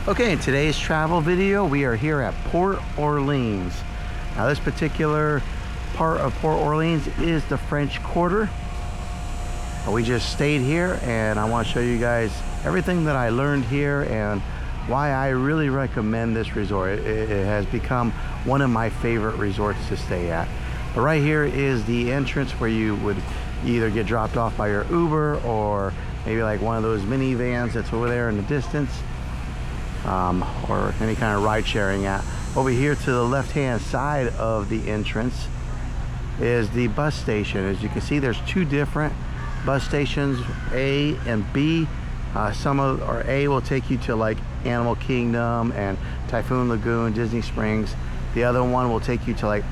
Okay, in today's travel video, we are here at Port Orleans. Now this particular part of Port Orleans is the French Quarter. We just stayed here and I want to show you guys everything that I learned here and why I really recommend this resort. It has become one of my favorite resorts to stay at. But right here is the entrance where you would either get dropped off by your Uber or maybe like one of those minivans that's over there in the distance. Or any kind of ride sharing app. Over here to the left hand side of the entrance is the bus station. As you can see, there's two different bus stations, A and B. A will take you to like Animal Kingdom and Typhoon Lagoon, Disney Springs. The other one will take you to like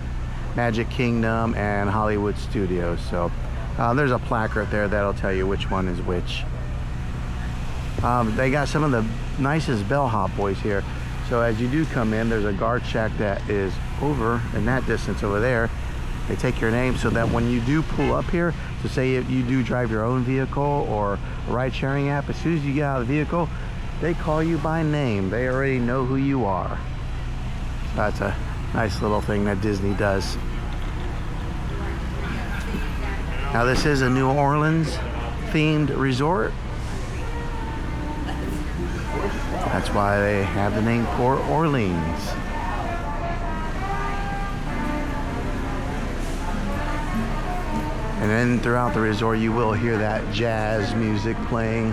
Magic Kingdom and Hollywood Studios. So there's a placard there that'll tell you which one is which. They got some of the nicest bellhop boys here. So as you do come in, there's a guard shack that is over in that distance over there. They take your name so that when you do pull up here, so say if you do drive your own vehicle or a ride sharing app, as soon as you get out of the vehicle, they call you by name. They already know who you are. So that's a nice little thing that Disney does. Now this is a New Orleans themed resort. That's why they have the name Port Orleans. And then throughout the resort you will hear that jazz music playing,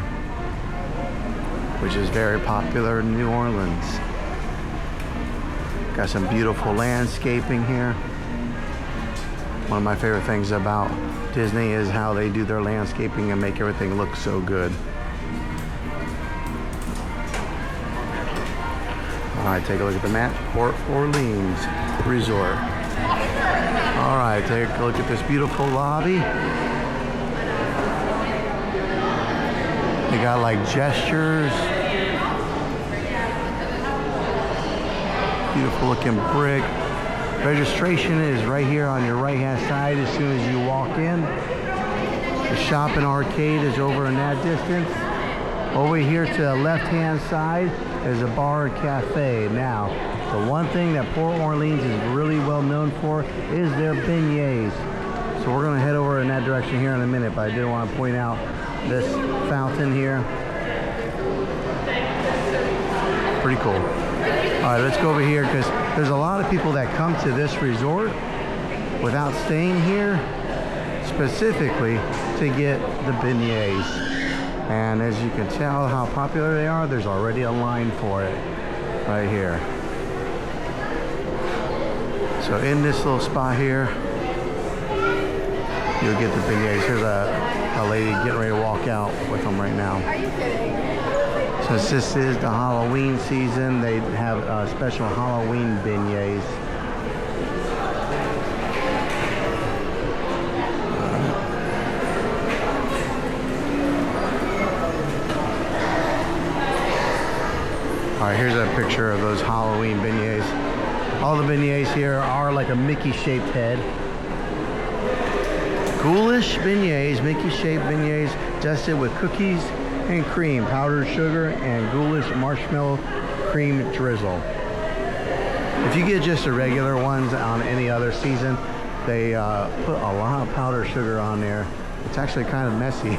which is very popular in New Orleans. Got some beautiful landscaping here. One of my favorite things about Disney is how they do their landscaping and make everything look so good. Alright, take a look at the map. Port Orleans Resort. Alright, take a look at this beautiful lobby. They got like gestures. Beautiful looking brick. Registration is right here on your right hand side as soon as you walk in. The shop and arcade is over in that distance. Over here to the left hand side is a bar and cafe. Now, the one thing that Port Orleans is really well known for is their beignets. So we're going to head over in that direction here in a minute, but I did want to point out this fountain here. Pretty cool. All right, let's go over here because there's a lot of people that come to this resort without staying here specifically to get the beignets. And as you can tell how popular they are, there's already a line for it right here. So in this little spot here, you'll get the beignets. Here's a lady getting ready to walk out with them right now. Are you kidding? Since this is the Halloween season, they have special Halloween beignets. All right, here's a picture of those Halloween beignets. All the beignets here are like a Mickey-shaped head. Ghoulish beignets, Mickey-shaped beignets, dusted with cookies and cream, powdered sugar, and ghoulish marshmallow cream drizzle. If you get just the regular ones on any other season, they put a lot of powdered sugar on there. It's actually kind of messy.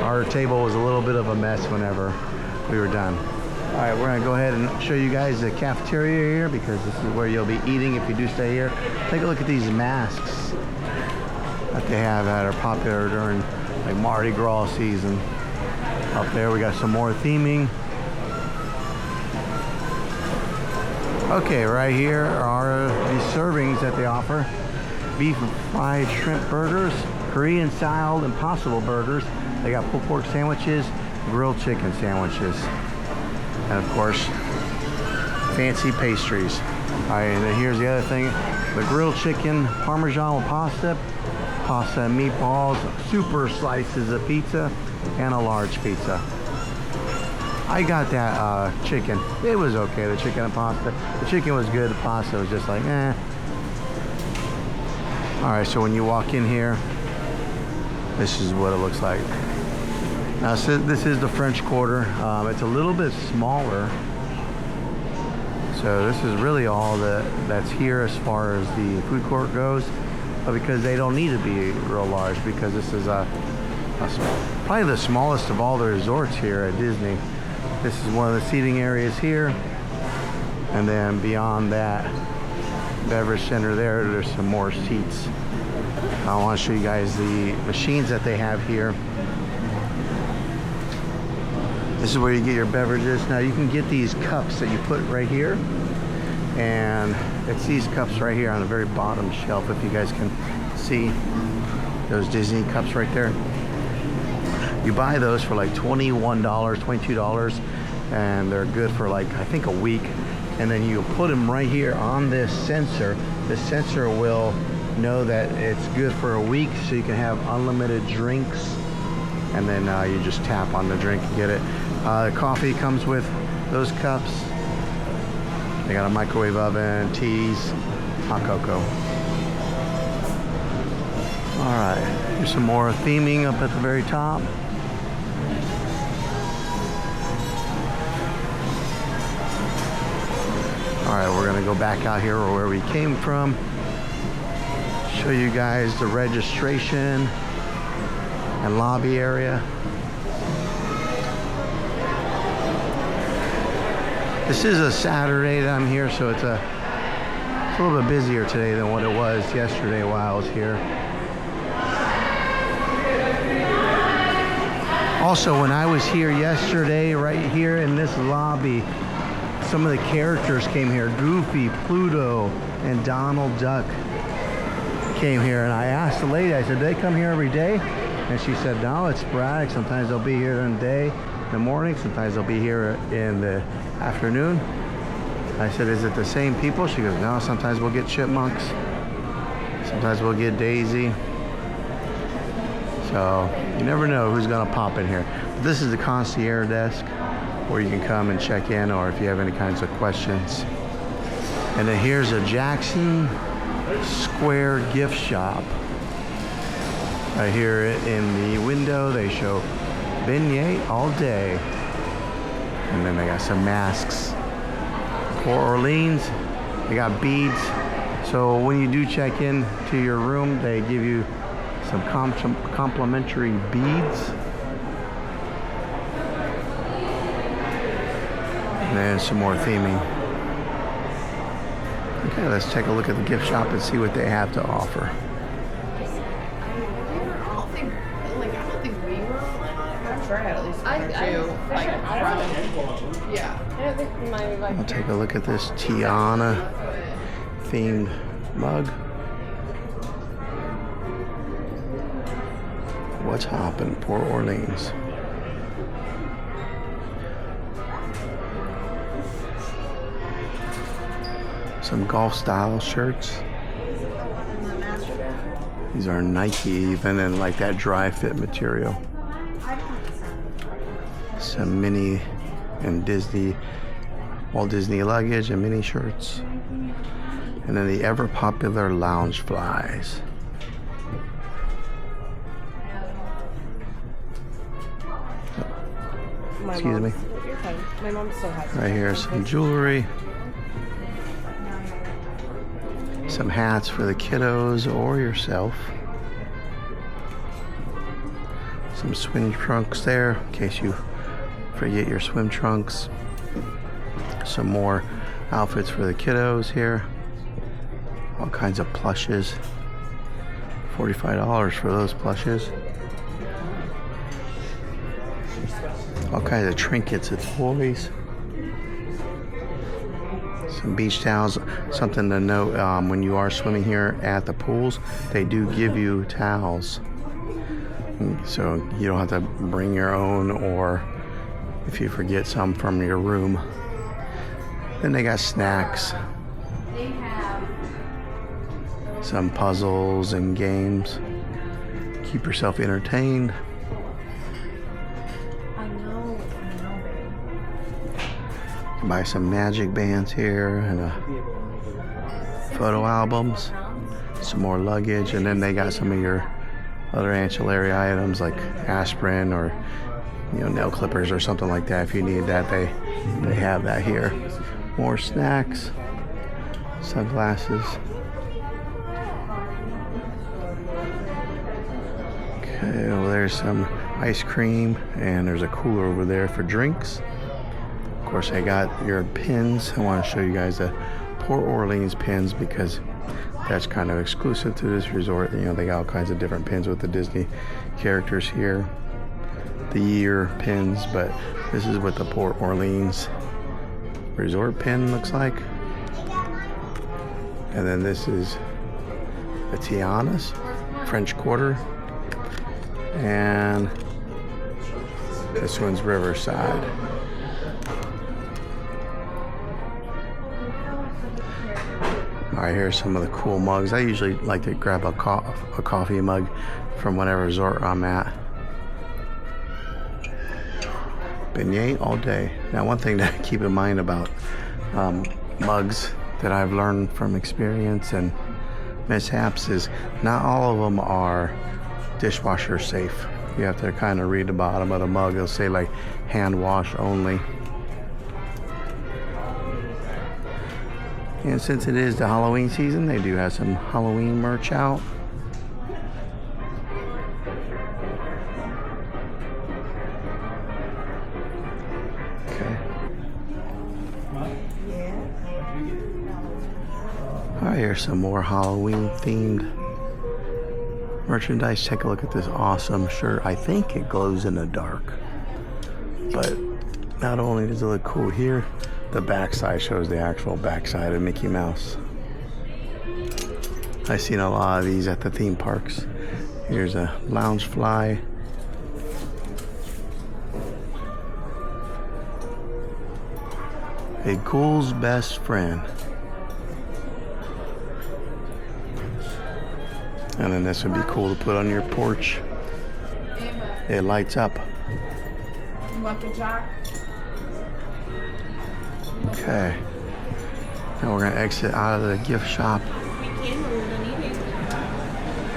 Our table was a little bit of a mess whenever we were done. All right, we're gonna go ahead and show you guys the cafeteria here because this is where you'll be eating if you do stay here. Take a look at these masks that they have that are popular during like Mardi Gras season. Up there we got some more theming. Okay, right here are the servings that they offer. Beef and fried shrimp burgers, Korean style impossible burgers. They got pulled pork sandwiches, grilled chicken sandwiches. And of course, fancy pastries. All right, and then here's the other thing. The grilled chicken, Parmesan with pasta and meatballs, super slices of pizza, and a large pizza. I got that chicken. It was okay, the chicken and pasta. The chicken was good, the pasta was just like, eh. All right, so when you walk in here, this is what it looks like. Now, so this is the French Quarter. It's a little bit smaller So this is really all that's here as far as the food court goes. But because they don't need to be real large, because this is probably the smallest of all the resorts here at Disney. This is one of the seating areas here. And then beyond that beverage center there's some more seats. I want to show you guys the machines that they have here. This is where you get your beverages. Now you can get these cups that you put right here, and it's these cups right here on the very bottom shelf, if you guys can see those Disney cups right there. You buy those for like $21, $22, and they're good for like, I think, a week. And then you put them right here on this sensor. The sensor will know that it's good for a week, so you can have unlimited drinks. And then you just tap on the drink and get it. Coffee comes with those cups. They got a microwave oven, teas, hot cocoa. All right, here's some more theming up at the very top. All right, we're gonna go back out here where we came from. Show you guys the registration and lobby area. This is a Saturday that I'm here, so it's a little bit busier today than what it was yesterday while I was here. Also, when I was here yesterday, right here in this lobby, some of the characters came here. Goofy, Pluto, and Donald Duck came here, and I asked the lady, I said, do they come here every day? And she said, no, it's sporadic. Sometimes they'll be here in the day, in the morning. Sometimes they'll be here in the afternoon. I said, is it the same people? She goes, no, sometimes we'll get chipmunks. Sometimes we'll get Daisy. So you never know who's gonna pop in here. But this is the concierge desk where you can come and check in, or if you have any kinds of questions. And then here's a Jackson Square gift shop. Right here in the window, they show beignet all day. And then they got some masks. Port Orleans, they got beads. So when you do check in to your room, they give you some complimentary beads. And then some more theming. Okay, let's take a look at the gift shop and see what they have to offer. I'll take a look at this Tiana themed mug. What's hoppin', Port Orleans? Some golf style shirts. These are Nike even, and like that dry fit material. Some mini and Disney, Walt Disney luggage and mini shirts. And then the ever popular lounge flies. Excuse me. My mom still has right here, some jewelry. Some hats for the kiddos or yourself. Some swim trunks there in case you forget your swim trunks. Some more outfits for the kiddos here. All kinds of plushes. $45 for those plushes. All kinds of trinkets and toys. Some beach towels. Something to note, when you are swimming here at the pools, they do give you towels. So you don't have to bring your own, or if you forget some from your room. Then they got snacks. Some puzzles and games. Keep yourself entertained. Buy some magic bands here and photo albums, some more luggage, and then they got some of your other ancillary items like aspirin or nail clippers or something like that. If you need that, they have that here. More snacks, sunglasses. Okay, well, there's some ice cream, and there's a cooler over there for drinks. Of course, I got your pins. I want to show you guys the Port Orleans pins because that's kind of exclusive to this resort. You know, they got all kinds of different pins with the Disney characters here. The year pins, but this is what the Port Orleans resort pin looks like. And then this is the Tiana's French Quarter. And this one's Riverside. Alright, here's some of the cool mugs. I usually like to grab a coffee mug from whatever resort I'm at. Beignet all day. Now, one thing to keep in mind about mugs that I've learned from experience and mishaps is not all of them are dishwasher safe. You have to kind of read the bottom of the mug. It'll say like hand wash only. And since it is the Halloween season, they do have some Halloween merch out. Alright, here's some more Halloween themed merchandise. Take a look at this awesome shirt. I think it glows in the dark. But not only does it look cool here, the backside shows the actual backside of Mickey Mouse. I've seen a lot of these at the theme parks. Here's a lounge fly. A ghoul's best friend. And then this would be cool to put on your porch. It lights up. You want the jar? Okay. Now we're gonna exit out of the gift shop. We can, but we're not eating.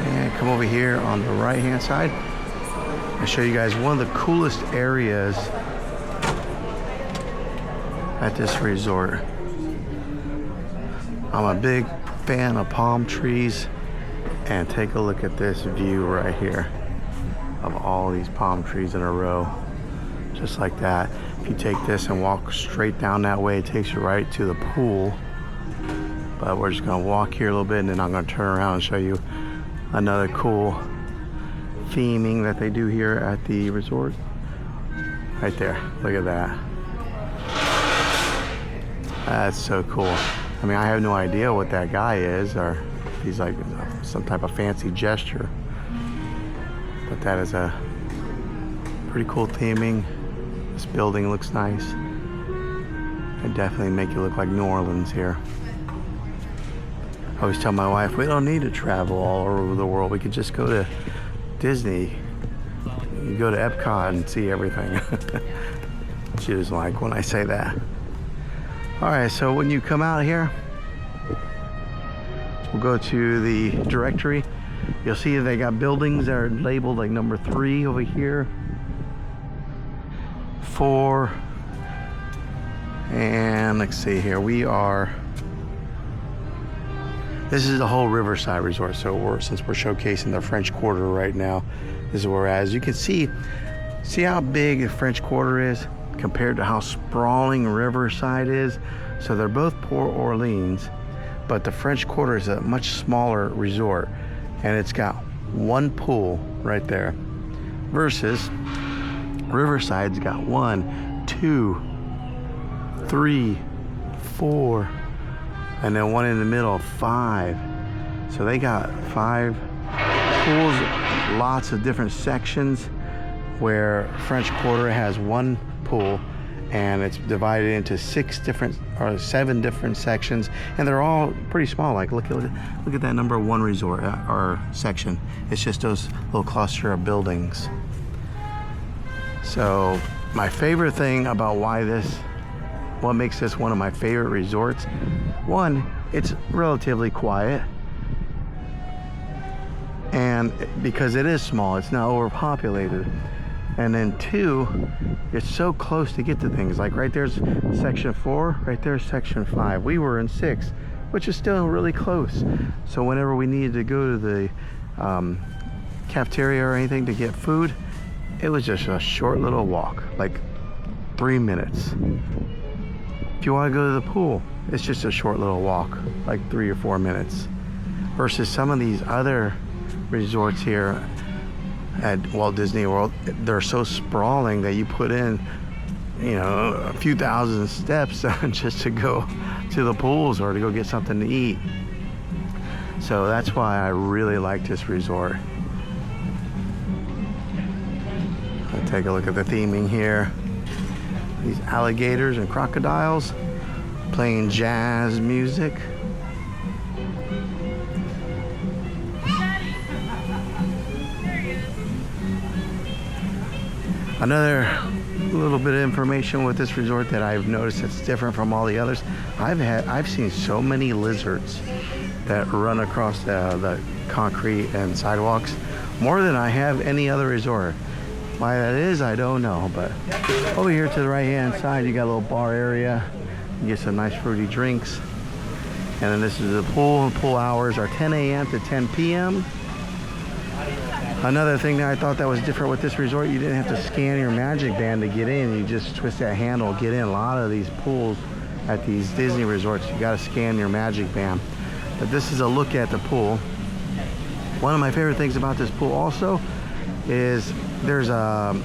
And come over here on the right hand side. I'll show you guys one of the coolest areas at this resort. I'm a big fan of palm trees. And take a look at this view right here of all these palm trees in a row, just like that. If you take this and walk straight down that way, it takes you right to the pool. But we're just gonna walk here a little bit, and then I'm gonna turn around and show you another cool theming that they do here at the resort. Right there, look at that. That's so cool. I mean, I have no idea what that guy is, or if he's like some type of fancy gesture. But that is a pretty cool theming. This building looks nice. It definitely make it look like New Orleans here. I always tell my wife, we don't need to travel all over the world. We could just go to Disney. You go to Epcot and see everything. She doesn't like when I say that. Alright, so when you come out here, we'll go to the directory. You'll see they got buildings that are labeled like number 3 over here, 4, and let's see here. This is the whole Riverside Resort. So since we're showcasing the French Quarter right now, this is where we're at. As you can see how big the French Quarter is compared to how sprawling Riverside is. So they're both Port Orleans, but the French Quarter is a much smaller resort, and it's got one pool right there, versus Riverside's got 1, 2, 3, 4, and then one in the middle, 5. So they got 5 pools, lots of different sections, where French Quarter has one pool, and it's divided into 7 different sections, and they're all pretty small. Like look at that number 1 resort or section. It's just those little cluster of buildings. So my favorite thing about what makes this one of my favorite resorts, one, it's relatively quiet, and because it is small, it's not overpopulated. And then 2, it's so close to get to things. Like right there's section 4, right there's section 5. We were in 6, which is still really close. So whenever we needed to go to the cafeteria or anything to get food, it was just a short little walk, like 3 minutes. If you want to go to the pool, it's just a short little walk, like 3 or 4 minutes. Versus some of these other resorts here at Walt Disney World, they're so sprawling that you put in, you know, a few thousand steps just to go to the pools or to go get something to eat. So that's why I really like this resort. Let's take a look at the theming here. These alligators and crocodiles playing jazz music. Another little bit of information with this resort that I've noticed that's different from all the others. I've seen so many lizards that run across the concrete and sidewalks, more than I have any other resort. Why that is, I don't know. But over here to the right hand side, you got a little bar area. You get some nice fruity drinks. And then this is the pool. The pool hours are 10 a.m. to 10 p.m. Another thing that I thought that was different with this resort, you didn't have to scan your magic band to get in. You just twist that handle, get in. A lot of these pools at these Disney resorts, you got to scan your magic band. But this is a look at the pool. One of my favorite things about this pool also is there's a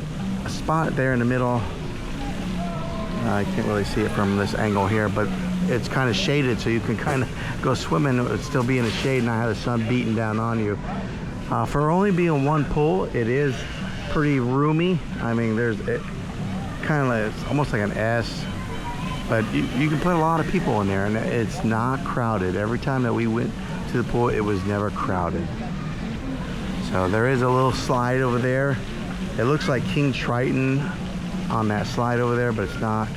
spot there in the middle. I can't really see it from this angle here, but it's kind of shaded, so you can kind of go swimming. It would still be in the shade and not have the sun beating down on you. For only being one pool, it is pretty roomy. I mean, there's it kind of like, it's almost like an S, but you can put a lot of people in there, and it's not crowded. Every time that we went to the pool, it was never crowded. So there is a little slide over there. It looks like King Triton on that slide over there, but it's not.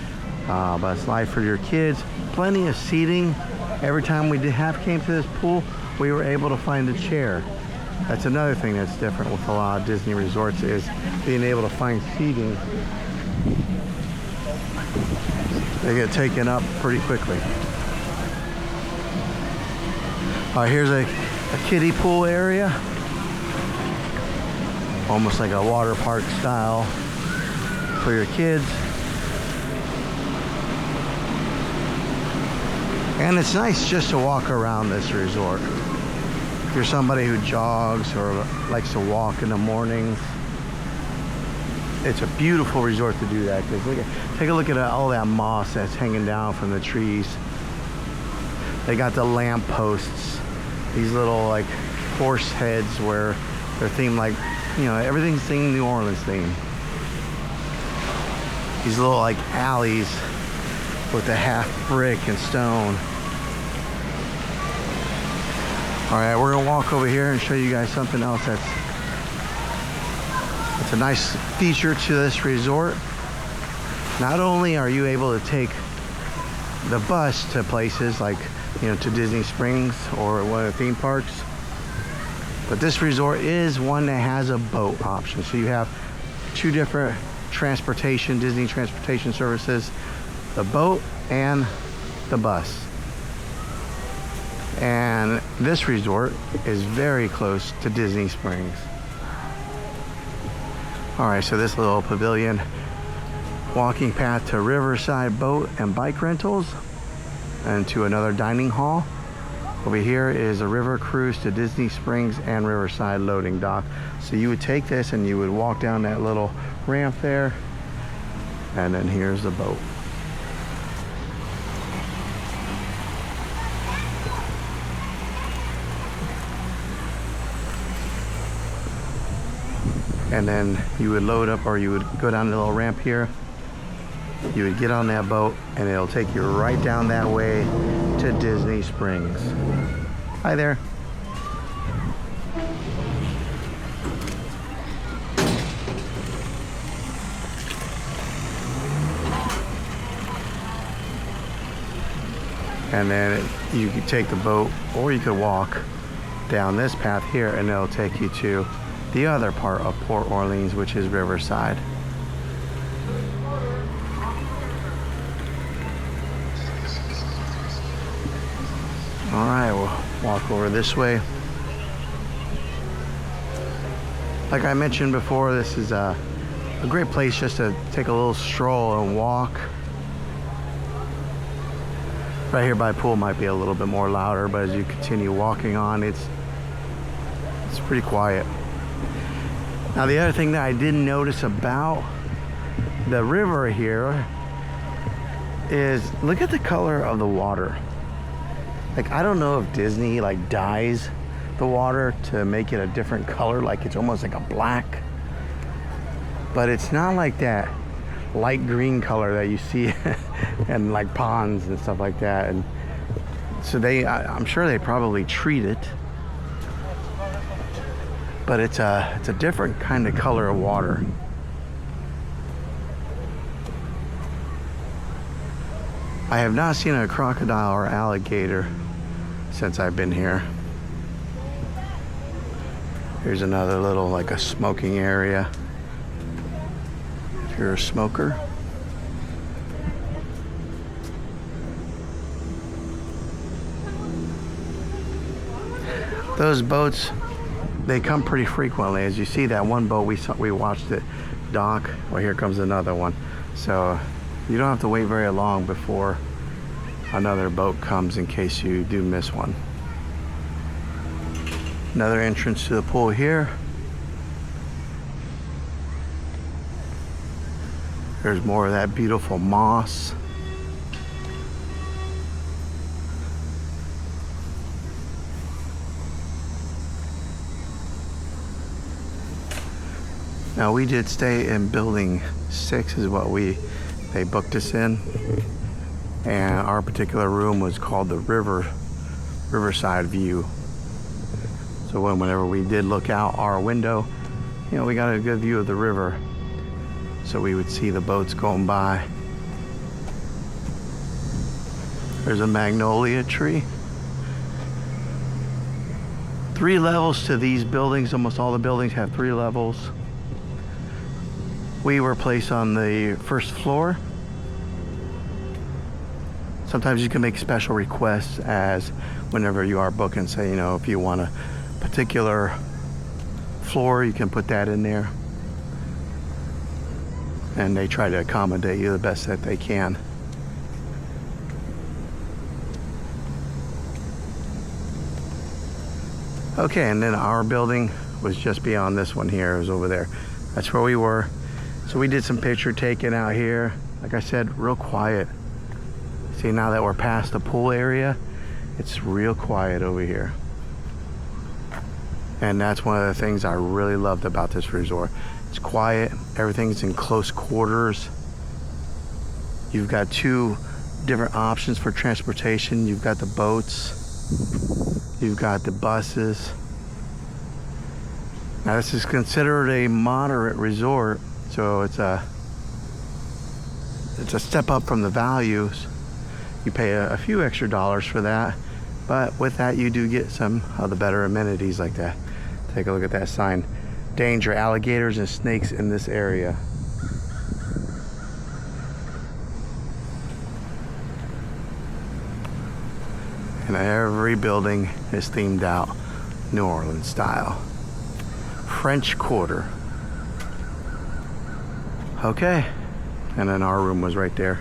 But a slide for your kids. Plenty of seating. Every time we came to this pool, we were able to find a chair. That's another thing that's different with a lot of Disney resorts, is being able to find seating. They get taken up pretty quickly. All right, here's a kiddie pool area. Almost like a water park style for your kids. And it's nice just to walk around this resort. If you're somebody who jogs or likes to walk in the mornings, it's a beautiful resort to do that. Because take a look at all that moss that's hanging down from the trees. They got the lamp posts, these little like horse heads where they're themed like, you know, everything's themed New Orleans theme. These little like alleys with the half brick and stone. All right, we're gonna walk over here and show you guys something else that's a nice feature to this resort. Not only are you able to take the bus to places like, you know, to Disney Springs or one of the theme parks, but this resort is one that has a boat option. So you have 2 different transportation, Disney transportation services, the boat and the bus. And this resort is very close to Disney Springs. All right, so this little pavilion, walking path to Riverside boat and bike rentals, and to another dining hall. Over here is a river cruise to Disney Springs and Riverside loading dock. So you would take this and you would walk down that little ramp there, and then here's the boat. And then you would load up, or you would go down the little ramp here. You would get on that boat and it'll take you right down that way to Disney Springs. Hi there. And then you could take the boat, or you could walk down this path here and it'll take you to the other part of Port Orleans, which is Riverside. All right, we'll walk over this way. Like I mentioned before, this is a great place just to take a little stroll and walk. Right here by pool might be a little bit more louder, but as you continue walking on, it's pretty quiet. Now the other thing that I didn't notice about the river here is look at the color of the water. Like, I don't know if Disney like dyes the water to make it a different color, like it's almost like a black, but it's not like that light green color that you see and like ponds and stuff like that. And so I'm sure they probably treat it, but it's a different kind of color of water. I have not seen a crocodile or alligator since I've been here. Here's another little, like a smoking area. If you're a smoker. Those boats, they come pretty frequently. As you see that one boat we watched it dock. Well, here comes another one. So you don't have to wait very long before another boat comes in case you do miss one. Another entrance to the pool here. There's more of that beautiful moss. Now we did stay in building 6 is what they booked us in. And our particular room was called the Riverside View. So whenever we did look out our window, you know, we got a good view of the river. So we would see the boats going by. There's a magnolia tree. 3 levels to these buildings. Almost all the buildings have 3 levels. We were placed on the first floor. Sometimes you can make special requests as whenever you are booking, say, you know, if you want a particular floor, you can put that in there. And they try to accommodate you the best that they can. Okay, and then our building was just beyond this one here. It was over there. That's where we were. So we did some picture taking out here. Like I said, real quiet. See, now that we're past the pool area, it's real quiet over here. And that's one of the things I really loved about this resort. It's quiet, everything's in close quarters. You've got 2 different options for transportation. You've got the boats, you've got the buses. Now this is considered a moderate resort, so it's a step up from the values. You pay a few extra dollars for that, but with that you do get some of the better amenities like that. Take a look at that sign. Danger, alligators and snakes in this area. And every building is themed out New Orleans style. French Quarter. Okay, and then our room was right there.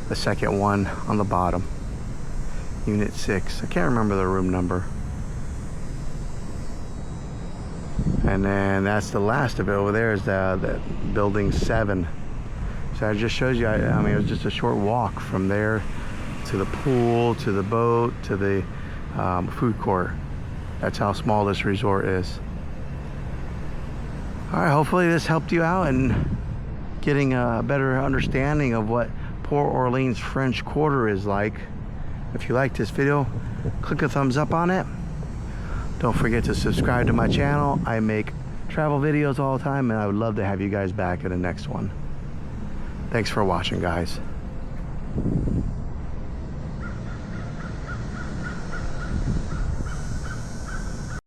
The second one on the bottom. Unit 6. I can't remember the room number. And then that's the last of it. Over there is the building 7. So it just shows you, I mean, it was just a short walk from there to the pool, to the boat, to the food court. That's how small this resort is. All right, hopefully this helped you out in getting a better understanding of what Port Orleans French Quarter is like. If you liked this video, click a thumbs up on it. Don't forget to subscribe to my channel. I make travel videos all the time, and I would love to have you guys back in the next one. Thanks for watching, guys.